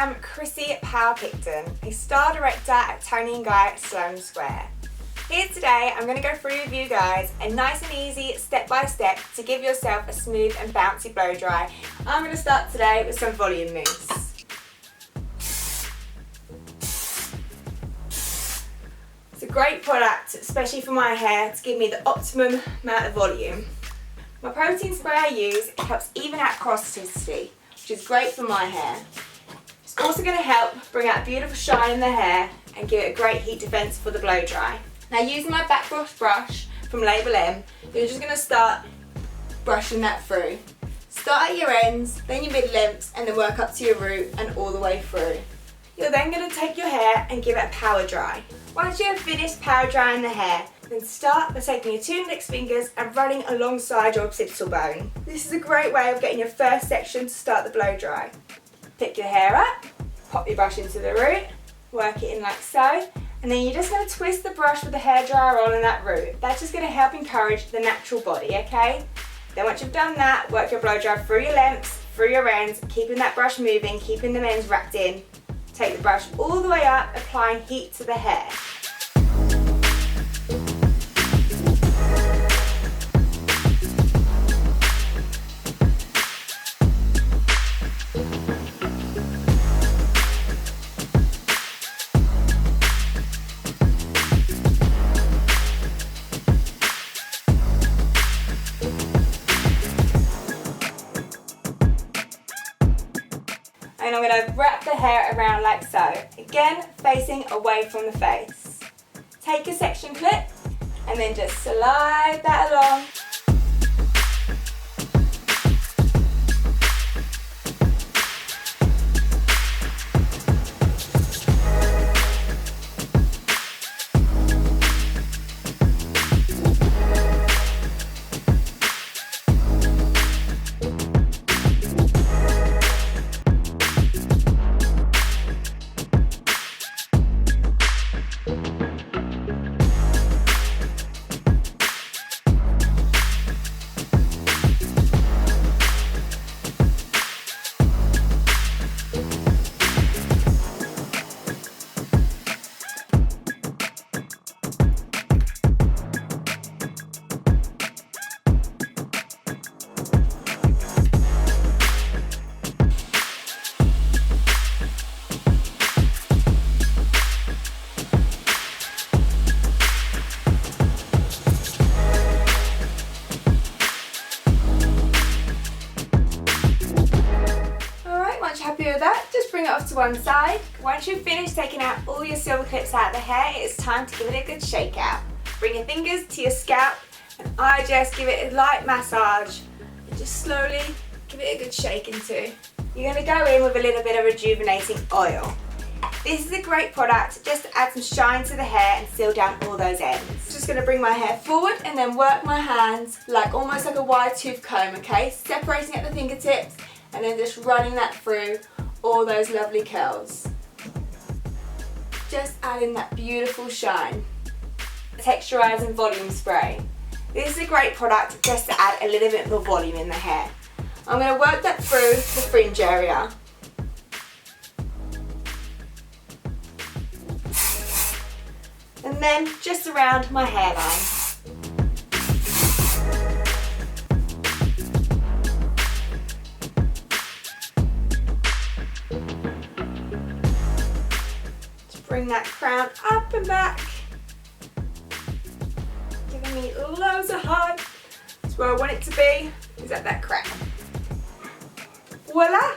am Chrissi Power-Picton, a Star Director at Toni&Guy Sloane Square. Here today I'm going to go through with you guys a nice and easy step-by-step to give yourself a smooth and bouncy blow dry. I'm going to start today with some volume mousse. It's a great product, especially for my hair, to give me the optimum amount of volume. My protein spray I use helps even out cross-tonicity, which is great for my hair. It's also going to help bring out a beautiful shine in the hair and give it a great heat defense for the blow dry. Now, using my backwash brush from label M, you're just going to start brushing that through. Start at your ends, then your mid-lengths, and then work up to your root and all the way through. You're then going to take your hair and give it a power dry. Once you have finished power drying the hair, then start by taking your two index fingers and running alongside your occipital bone. This is a great way of getting your first section to start the blow dry. Pick your hair up, pop your brush into the root, work it in like so, and then you're just going to twist the brush with the hairdryer on in that root. That's just going to help encourage the natural body, okay? Then once you've done that, work your blow dry through your lengths, through your ends, keeping that brush moving, keeping the ends wrapped in. Take the brush all the way up, applying heat to the hair. And I'm going to wrap the hair around like so, again facing away from the face. Take your section clip and then just slide that along. Happy with that? Just bring it off to one side. Once you've finished taking out all your silver clips out of the hair, it's time to give it a good shake out. Bring your fingers to your scalp and I just give it a light massage and just slowly give it a good shake into. You're going to go in with a little bit of rejuvenating oil. This is a great product just to add some shine to the hair and seal down all those ends. Just going to bring my hair forward and then work my hands like almost like a wide tooth comb, okay? Separating at the fingertips and then just running that through all those lovely curls. Just adding that beautiful shine. Texturizing volume spray. This is a great product just to add a little bit more volume in the hair. I'm going to work that through the fringe area. And then just around my hairline. Bring that crown up and back, giving me loads of height. That's where I want it to be, is at that crown. Voila!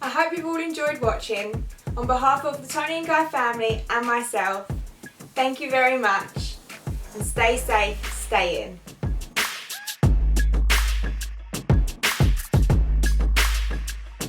I hope you've all enjoyed watching. On behalf of the Toni&Guy family and myself, thank you very much, and stay safe, stay in.